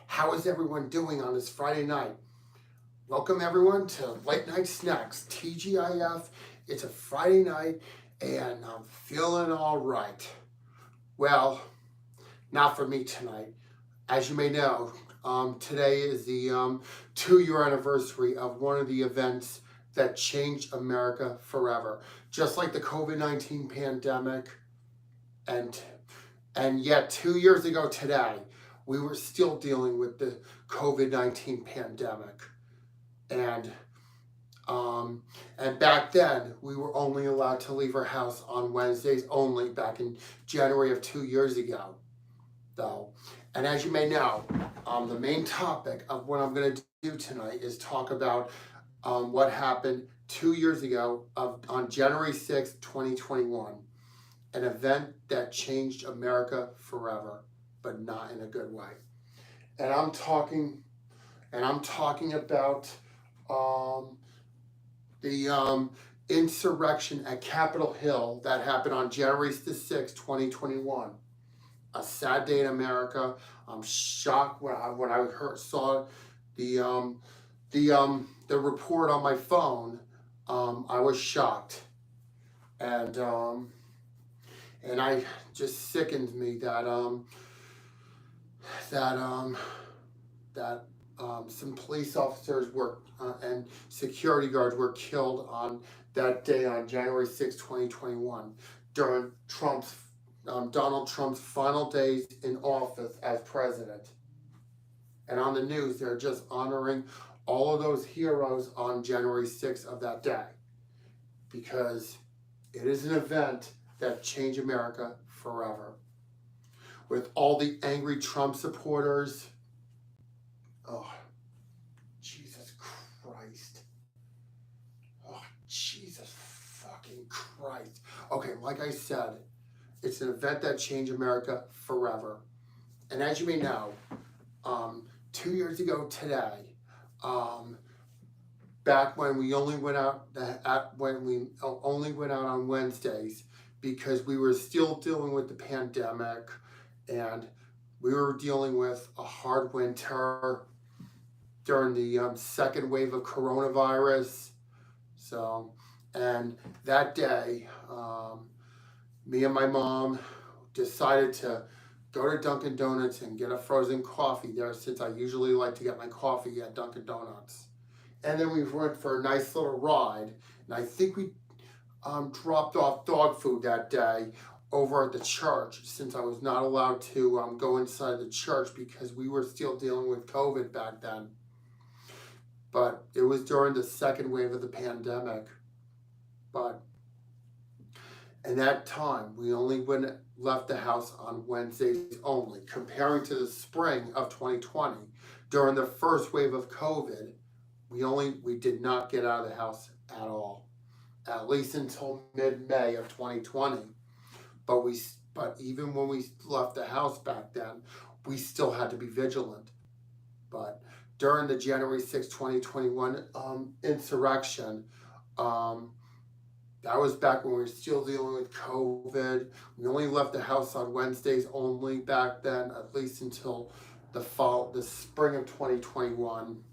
How is everyone doing on this Friday night? Welcome everyone to Late Night Snacks, TGIF. It's a Friday night and I'm feeling all right. Well, not for me tonight. As you may know, today is the 2-year anniversary of one of the events that changed America forever. Just like the COVID-19 pandemic, and yet 2 years ago today, we were still dealing with the COVID-19 pandemic. And back then, we were only allowed to leave our house on Wednesdays only back in January of 2 years ago, though. And as you may know, the main topic of what I'm going to do tonight is talk about what happened 2 years ago on January 6th, 2021. An event that changed America forever, but not in a good way. And I'm talking about the insurrection at Capitol Hill that happened on January the 6th, 2021. A sad day in America. I'm shocked when I saw the report on my phone. I was shocked, and I just sickened me that some police officers were and security guards were killed on that day on January 6, 2021, during Donald Trump's final days in office as president. And on the news, they're just honoring all of those heroes on January 6th of that day, because it is an event that changed America forever. With all the angry Trump supporters, oh, Jesus Christ. Oh, Jesus fucking Christ. Okay, like I said, it's an event that changed America forever. And as you may know, 2 years ago today, back when we only went out on Wednesdays, because we were still dealing with the pandemic and we were dealing with a hard winter during the second wave of coronavirus. So, and that day, me and my mom decided to go to Dunkin' Donuts and get a frozen coffee there, since I usually like to get my coffee at Dunkin' Donuts. And then we went for a nice little ride, and I think we dropped off dog food that day over at the church, since I was not allowed to go inside the church because we were still dealing with COVID back then. But it was during the second wave of the pandemic. But in that time, we only left the house on Wednesdays only, comparing to the spring of 2020. During the first wave of COVID, we did not get out of the house at all, at least until mid-May of 2020. But even when we left the house back then, we still had to be vigilant. But during the January 6, 2021 insurrection, that was back when we were still dealing with COVID. We only left the house on Wednesdays only back then, at least until the spring of 2021.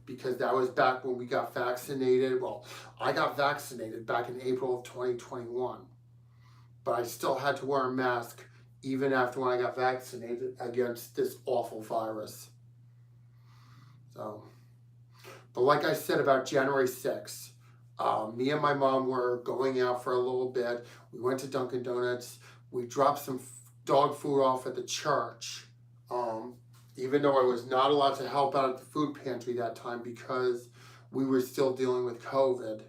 Because that was back when we got vaccinated. Well, I got vaccinated back in April of 2021. But I still had to wear a mask even after when I got vaccinated against this awful virus. So, but like I said about January 6th, me and my mom were going out for a little bit. We went to Dunkin' Donuts. We dropped some dog food off at the church. Even though I was not allowed to help out at the food pantry that time because we were still dealing with COVID.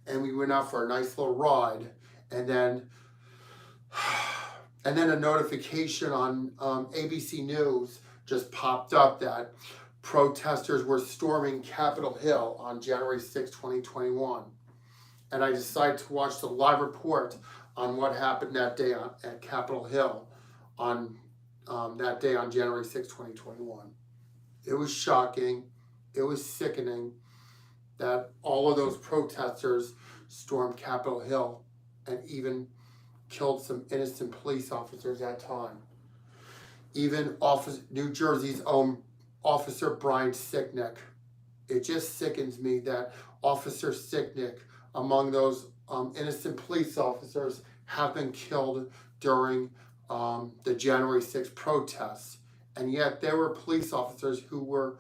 And we went out for a nice little ride. And then a notification on ABC News just popped up that protesters were storming Capitol Hill on January 6, 2021. And I decided to watch the live report on what happened that day at Capitol Hill on that day on January 6, 2021. It was shocking. It was sickening that all of those protesters stormed Capitol Hill and even killed some innocent police officers at that time. Even New Jersey's own Officer Brian Sicknick. It just sickens me that Officer Sicknick, among those innocent police officers, have been killed during the January 6th protests. And yet there were police officers who were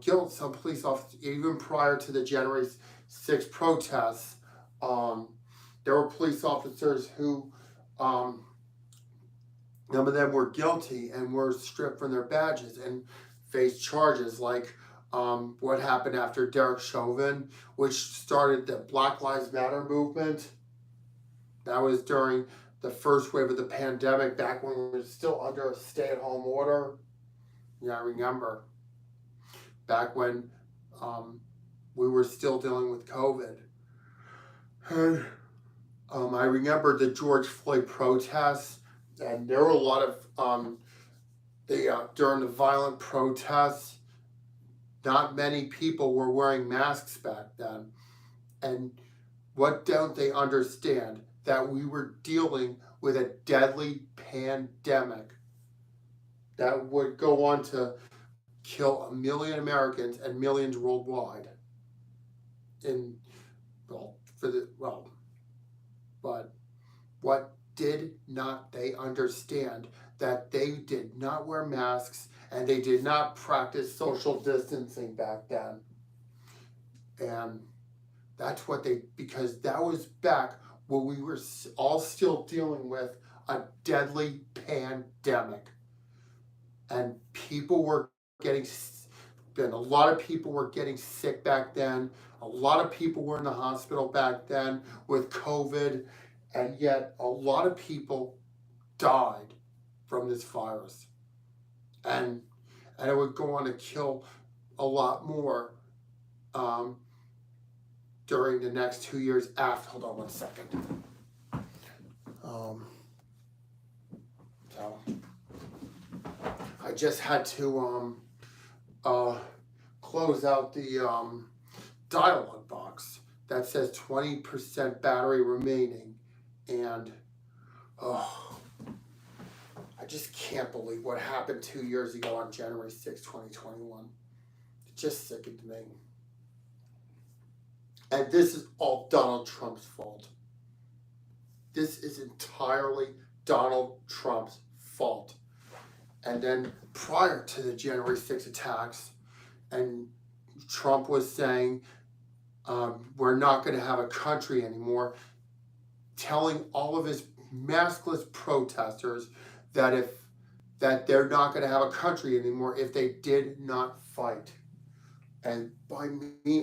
killed, some police officers, even prior to the January 6th protests. There were police officers who, some of them were guilty and were stripped from their badges and faced charges like what happened after Derek Chauvin, which started the Black Lives Matter movement. That was during the first wave of the pandemic, back when we were still under a stay-at-home order. Yeah, I remember. Back when we were still dealing with COVID. And I remember the George Floyd protests, and there were a lot of, during the violent protests, not many people were wearing masks back then. And what don't they understand? That we were dealing with a deadly pandemic that would go on to kill 1 million Americans and millions worldwide. But what did not they understand? That they did not wear masks and they did not practice social distancing back then. And that's what because that was back when we were all still dealing with a deadly pandemic. And people were getting, and a lot of people were getting sick back then. A lot of people were in the hospital back then with COVID. And yet a lot of people died from this virus. And it would go on to kill a lot more during the next 2 years after. Hold on one second. So I just had to close out the dialog box that says 20% battery remaining, and I just can't believe what happened 2 years ago on January 6, 2021. It just sickened me. And this is all Donald Trump's fault. This is entirely Donald Trump's fault. And then prior to the January 6 attacks, and Trump was saying, we're not going to have a country anymore, telling all of his maskless protesters that they're not going to have a country anymore if they did not fight. And by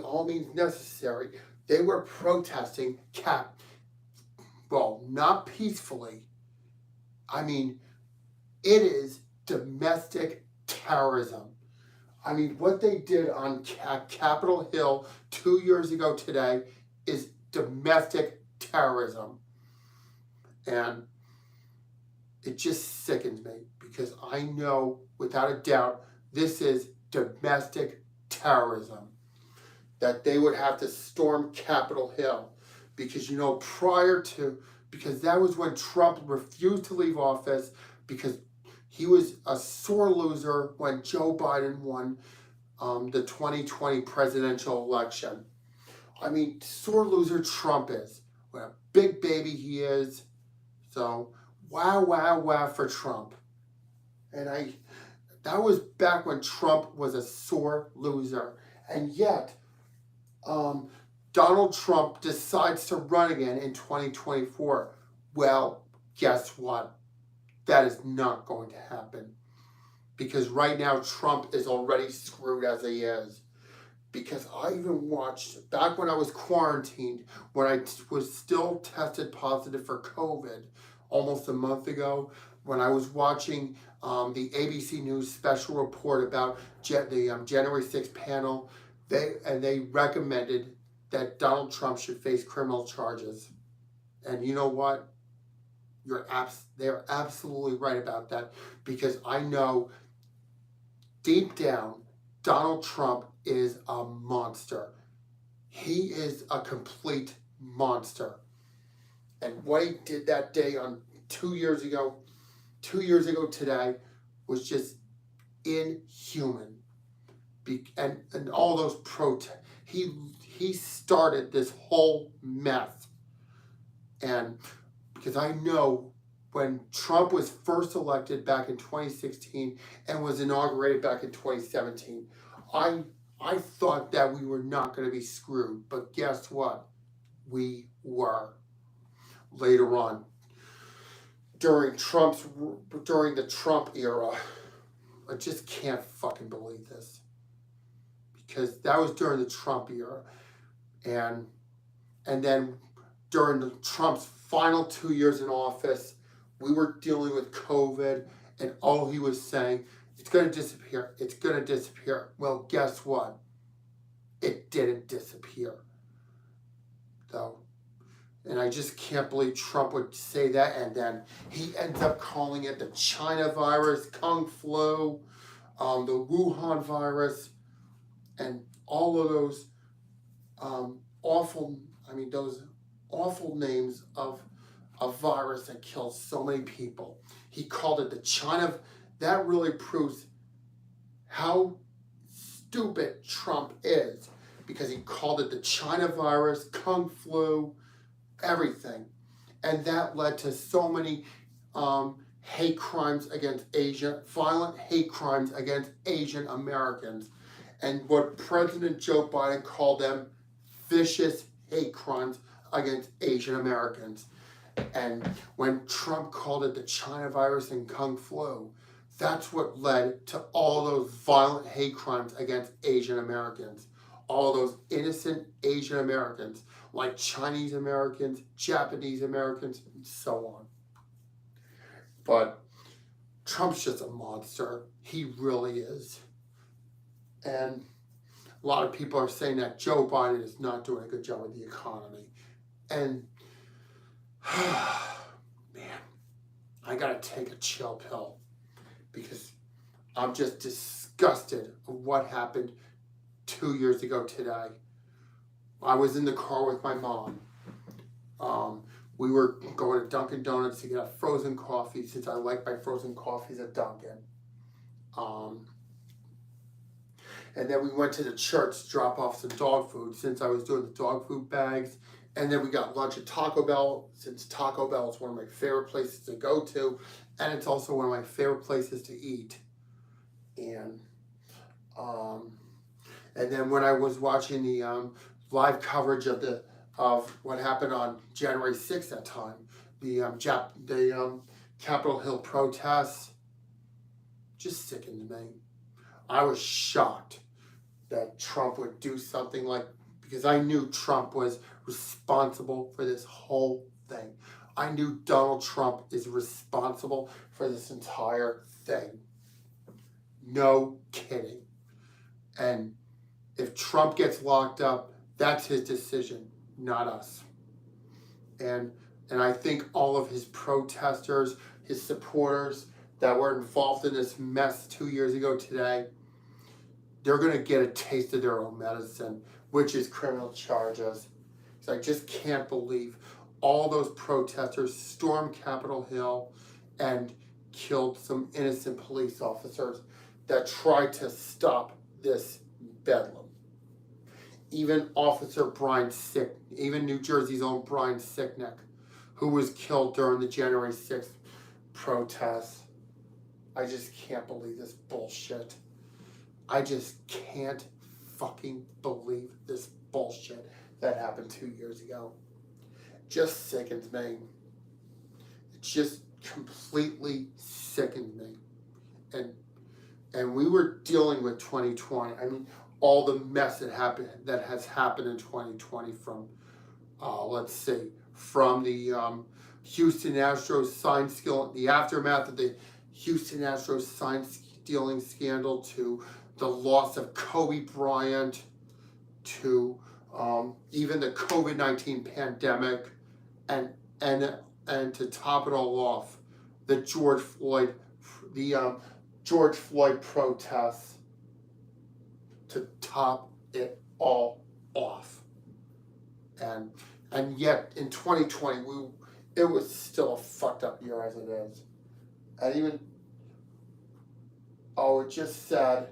all means necessary, they were protesting not peacefully. I mean, it is domestic terrorism. I mean, what they did on Capitol Hill 2 years ago today is domestic terrorism. And it just sickens me because I know without a doubt this is domestic terrorism. That they would have to storm Capitol Hill because, because that was when Trump refused to leave office because he was a sore loser when Joe Biden won the 2020 presidential election. I mean, sore loser Trump is. What a big baby he is. So, wow for Trump. And that was back when Trump was a sore loser. And yet, Donald Trump decides to run again in 2024. Well, guess what? That is not going to happen. Because right now, Trump is already screwed as he is. Because I even watched, back when I was quarantined, when I was still tested positive for COVID almost a month ago, when I was watching the ABC News special report about the January 6th panel, they recommended that Donald Trump should face criminal charges. And you know what? They're absolutely right about that, because I know deep down Donald Trump is a monster. He is a complete monster. And what he did that day on 2 years ago today, was just inhuman. and all those protests. He started this whole mess. And because I know when Trump was first elected back in 2016 and was inaugurated back in 2017, I thought that we were not going to be screwed. But guess what? We were. Later on, during the Trump era, I just can't fucking believe this. Because that was during the Trump era. And then during Trump's final 2 years in office, we were dealing with COVID, and all he was saying, it's going to disappear. It's going to disappear. Well, guess what? It didn't disappear. Though. And I just can't believe Trump would say that, and then he ends up calling it the China virus, Kung flu, the Wuhan virus, and all of those those awful names of a virus that kills so many people. He called it the China. That really proves how stupid Trump is, because he called it the China virus, Kung flu, everything. And that led to so many hate crimes against Asia, violent hate crimes against Asian Americans. And what President Joe Biden called them, vicious hate crimes against Asian Americans. And when Trump called it the China virus and Kung flu, that's what led to all those violent hate crimes against Asian Americans. All those innocent Asian Americans, like Chinese Americans, Japanese Americans, and so on. But Trump's just a monster. He really is. And a lot of people are saying that Joe Biden is not doing a good job with the economy. And, man, I gotta take a chill pill, because I'm just disgusted of what happened 2 years ago today. I was in the car with my mom. We were going to Dunkin' Donuts to get a frozen coffee, since I like my frozen coffees at Dunkin'. And then we went to the church to drop off some dog food, since I was doing the dog food bags. And then we got lunch at Taco Bell, since Taco Bell is one of my favorite places to go to. And it's also one of my favorite places to eat. And then when I was watching the live coverage of what happened on January 6th that time, the Capitol Hill protests, just sickened me. I was shocked that Trump would do something because I knew Trump was responsible for this whole thing. I knew Donald Trump is responsible for this entire thing. No kidding. And if Trump gets locked up, that's his decision, not us. And I think all of his protesters, his supporters that were involved in this mess 2 years ago today, they're going to get a taste of their own medicine, which is criminal charges. So I just can't believe all those protesters stormed Capitol Hill and killed some innocent police officers that tried to stop this bedlam. Even even New Jersey's own Brian Sicknick, who was killed during the January 6th protests. I just can't believe this bullshit. I just can't fucking believe this bullshit that happened 2 years ago. Just sickens me. It just completely sickens me. And we were dealing with 2020. I mean, all the mess that has happened in 2020 from the Houston Astros sign stealing, the aftermath of the Houston Astros sign stealing scandal, to the loss of Kobe Bryant, to even the COVID-19 pandemic, and to top it all off, the George Floyd protests, to top it all off. And yet in 2020 it was still a fucked up year as it is. And even it's just sad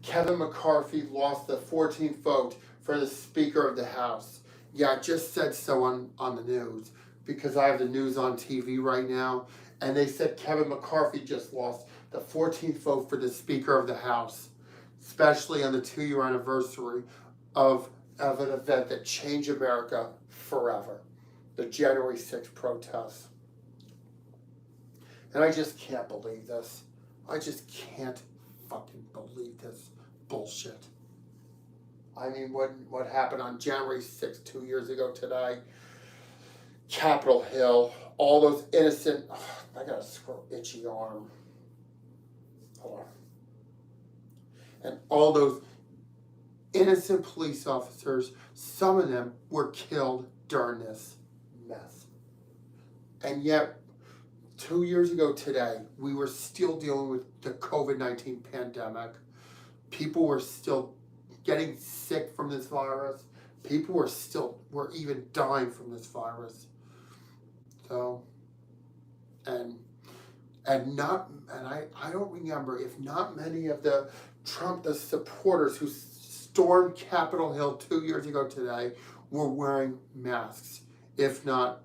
Kevin McCarthy lost the 14th vote for the Speaker of the House. Yeah, I just said so on the news because I have the news on TV right now, and they said Kevin McCarthy just lost the 14th vote for the Speaker of the House, especially on the 2-year anniversary of an event that changed America forever, the January 6th protests. And I just can't believe this. I just can't fucking believe this bullshit. I mean, what happened on January 6th, 2 years ago today, Capitol Hill, all those innocent, I got a itchy arm. Hold on. And all those innocent police officers, some of them were killed during this mess. And yet, 2 years ago today, we were still dealing with the COVID-19 pandemic. People were still getting sick from this virus. People were even dying from this virus. So, I don't remember if not many of the supporters who stormed Capitol Hill 2 years ago today were wearing masks. If not,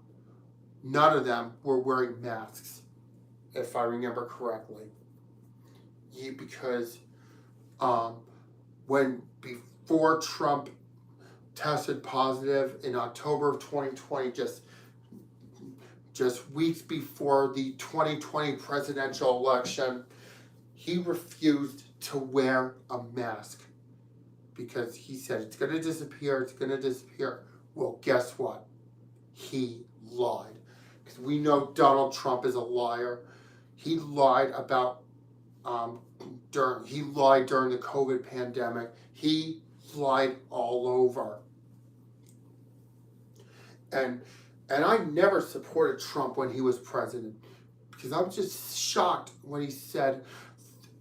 none of them were wearing masks, if I remember correctly. Because before Trump tested positive in October of 2020, just weeks before the 2020 presidential election, he refused to wear a mask because he said it's going to disappear, it's going to disappear. Well, guess what? He lied. Because we know Donald Trump is a liar. He lied about during the COVID pandemic. He lied all over. And I never supported Trump when he was president because I'm just shocked when he said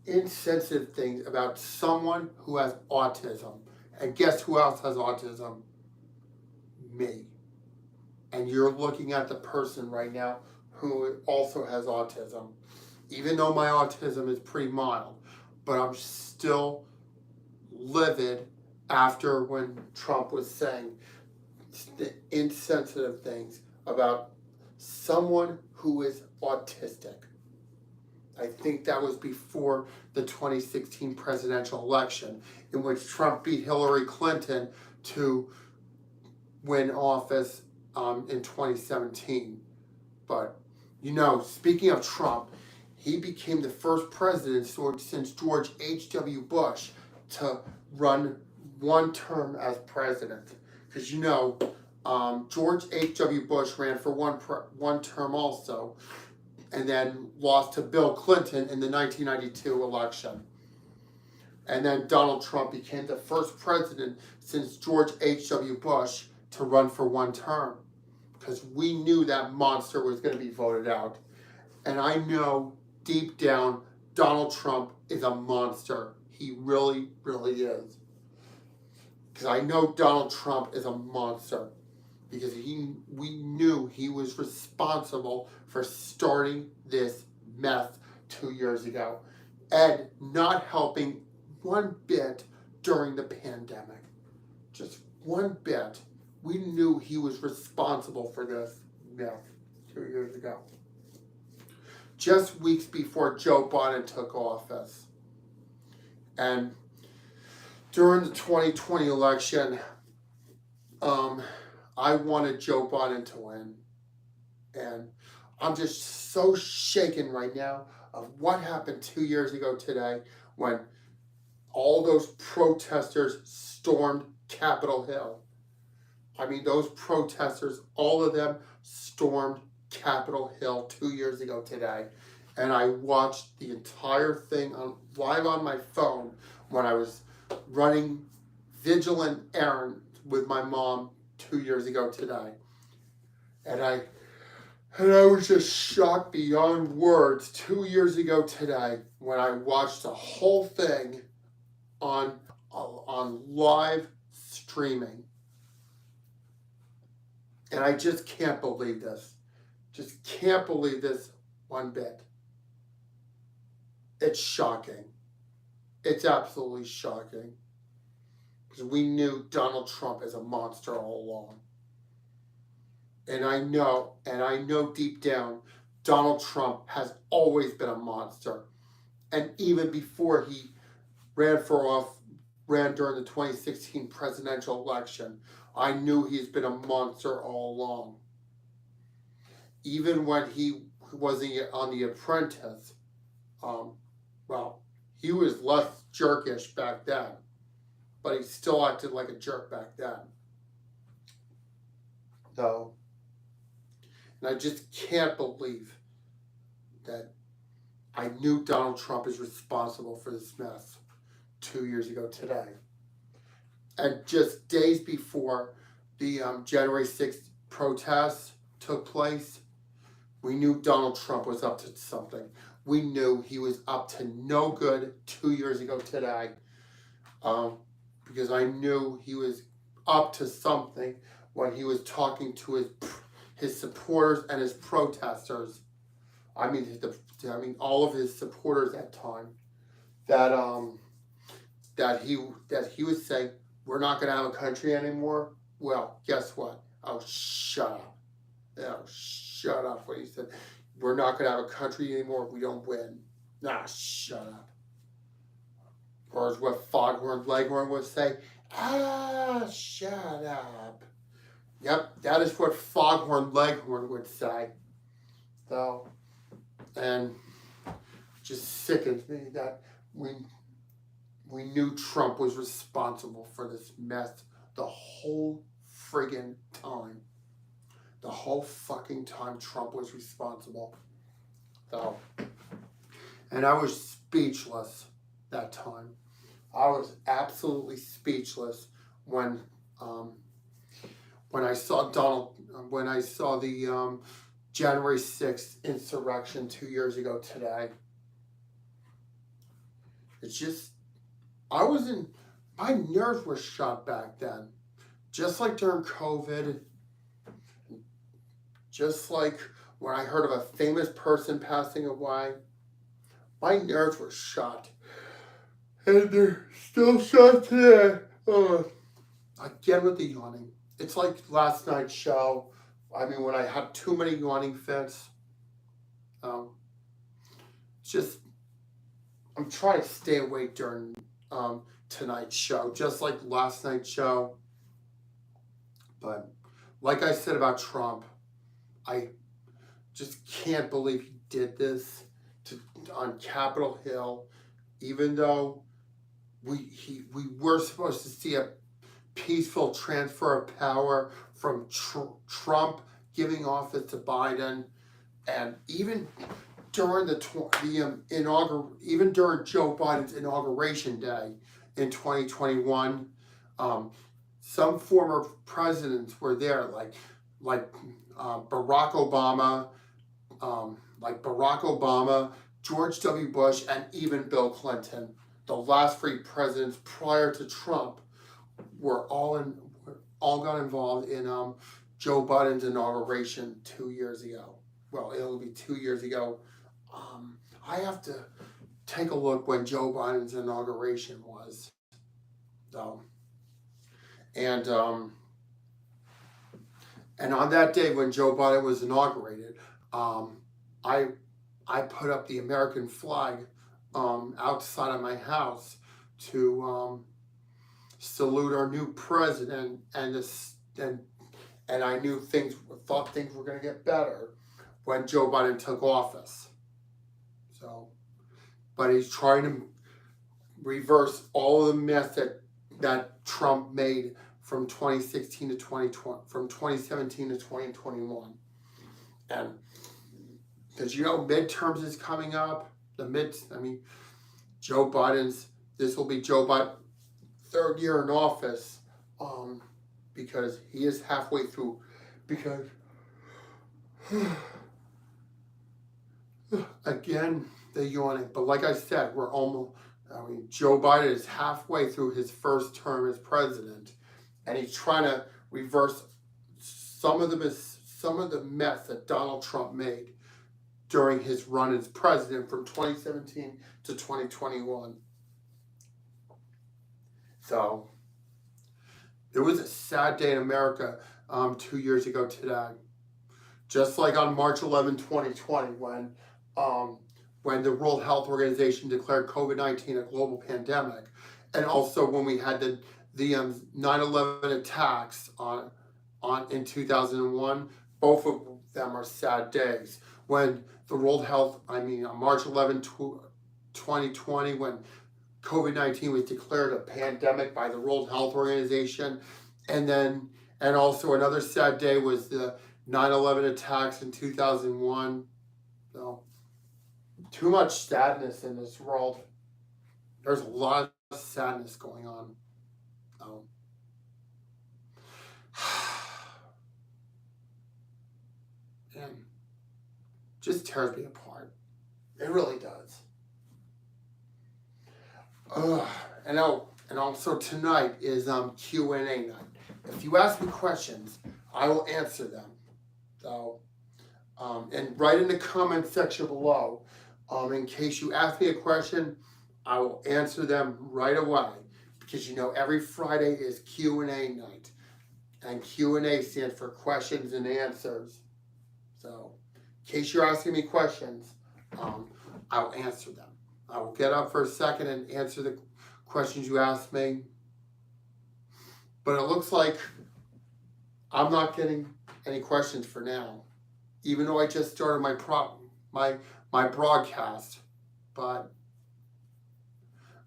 insensitive things about someone who has autism. And guess who else has autism? Me. And you're looking at the person right now who also has autism. Even though my autism is pretty mild, but I'm still livid after when Trump was saying the insensitive things about someone who is autistic. I think that was before the 2016 presidential election, in which Trump beat Hillary Clinton to win office in 2017. But, speaking of Trump, he became the first president since George H.W. Bush to run one term as president. Because George H.W. Bush ran for one term also, and then lost to Bill Clinton in the 1992 election. And then Donald Trump became the first president since George H.W. Bush to run for one term. Because we knew that monster was going to be voted out. And I know deep down Donald Trump is a monster. He really, really is. Because I know Donald Trump is a monster. Because we knew he was responsible for starting this mess 2 years ago. And not helping one bit during the pandemic. Just one bit. We knew he was responsible for this mess 2 years ago. Just weeks before Joe Biden took office. And during the 2020 election, I wanted Joe Biden to win. And I'm just so shaken right now of what happened 2 years ago today when all those protesters stormed Capitol Hill. I mean, those protesters, all of them stormed Capitol Hill 2 years ago today. And I watched the entire thing live on my phone when I was running vigilant errands with my mom 2 years ago today. And I was just shocked beyond words 2 years ago today when I watched the whole thing on live streaming. And I just can't believe this. Just can't believe this one bit. It's shocking. It's absolutely shocking because we knew Donald Trump as a monster all along. And I know deep down, Donald Trump has always been a monster. And even before he ran for off, ran during the 2016 presidential election, I knew he's been a monster all along. Even when he was on The Apprentice, um, well, he was less jerkish back then, but he still acted like a jerk back then. So, and I just can't believe that I knew Donald Trump is responsible for this mess 2 years ago today. And just days before the January 6th protests took place, we knew Donald Trump was up to something. We knew he was up to no good 2 years ago today, because I knew he was up to something when he was talking to his supporters and his protesters. I mean, all of his supporters at the time. That he was saying, we're not going to have a country anymore. Well, guess what? Oh, shut up. Oh, shut up. What he said. We're not going to have a country anymore if we don't win. Nah, shut up. Or as what Foghorn Leghorn would say, shut up. Yep, that is what Foghorn Leghorn would say. So, and just sickens me that we knew Trump was responsible for this mess the whole friggin' time. The whole fucking time Trump was responsible. So, and I was speechless that time. I was absolutely speechless when I saw the January 6th insurrection 2 years ago today. It's just, my nerves were shot back then. Just like during COVID, just like when I heard of a famous person passing away, my nerves were shot. And they're still shot today. Again with the yawning. It's like last night's show. I mean, when I had too many yawning fits. It's just, I'm trying to stay awake during tonight's show, just like last night's show. But like I said about Trump, I just can't believe he did this on Capitol Hill, even though we were supposed to see a peaceful transfer of power from Trump giving office to Biden, and even during even during Joe Biden's inauguration day in 2021, some former presidents were there, like Barack Obama, George W. Bush, and even Bill Clinton. The last three presidents prior to Trump were all got involved in Joe Biden's inauguration 2 years ago. Well, it'll be 2 years ago. I have to take a look when Joe Biden's inauguration was. And on that day when Joe Biden was inaugurated, I put up the American flag outside of my house to salute our new president, and I thought things were going to get better when Joe Biden took office. So, but he's trying to reverse all of the mess that Trump made from 2016 to 2020, from 2017 to 2021, and because midterms is coming up. Joe Biden's. This will be Joe Biden's third year in office, because he is halfway through. Because again, the yawning. But like I said, Joe Biden is halfway through his first term as president, and he's trying to reverse some of the mess that Donald Trump made during his run as president from 2017 to 2021. So it was a sad day in America 2 years ago today. Just like on March 11, 2020, when the World Health Organization declared COVID-19 a global pandemic, and also when we had the 9/11 attacks in 2001, both of them are sad days. When the on March 11, 2020, when COVID-19 was declared a pandemic by the World Health Organization, and also another sad day was the 9/11 attacks in 2001. So, too much sadness in this world. There's a lot of sadness going on. Um, and just tears me apart. It really does. And also tonight is Q&A night. If you ask me questions, I will answer them. So, and write in the comment section below. In case you ask me a question, I will answer them right away, because every Friday is Q&A night, and Q&A stands for questions and answers. So, in case you're asking me questions, I'll answer them. I will get up for a second and answer the questions you asked me. But it looks like I'm not getting any questions for now, even though I just started my broadcast. But,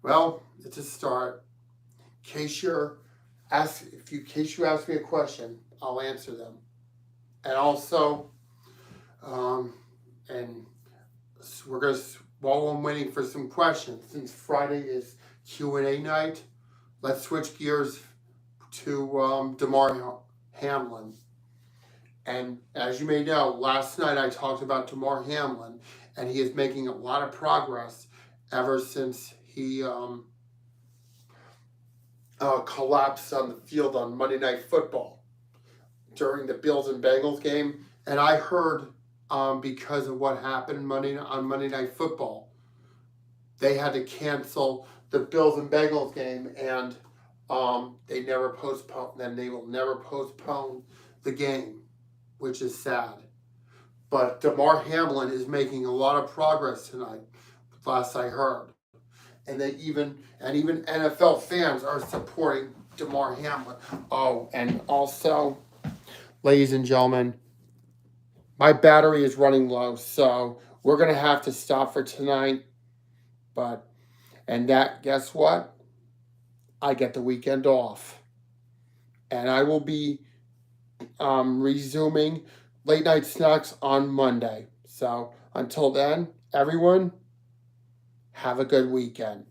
well, it's a start. In case you ask me a question, I'll answer them. And also, and while I'm waiting for some questions, since Friday is Q&A night, let's switch gears to Damar Hamlin. And as you may know, last night I talked about Damar Hamlin, and he is making a lot of progress ever since he collapsed on the field on Monday Night Football during the Bills and Bengals game. And I heard because of what happened on Monday Night Football, they had to cancel the Bills and Bengals game, and they will never postpone the game, which is sad. But Damar Hamlin is making a lot of progress tonight, last I heard. And even NFL fans are supporting Damar Hamlin. Oh, and also, ladies and gentlemen, my battery is running low, so we're going to have to stop for tonight. Guess what? I get the weekend off. And I will be resuming Late Night Snacks on Monday. So until then, everyone, have a good weekend.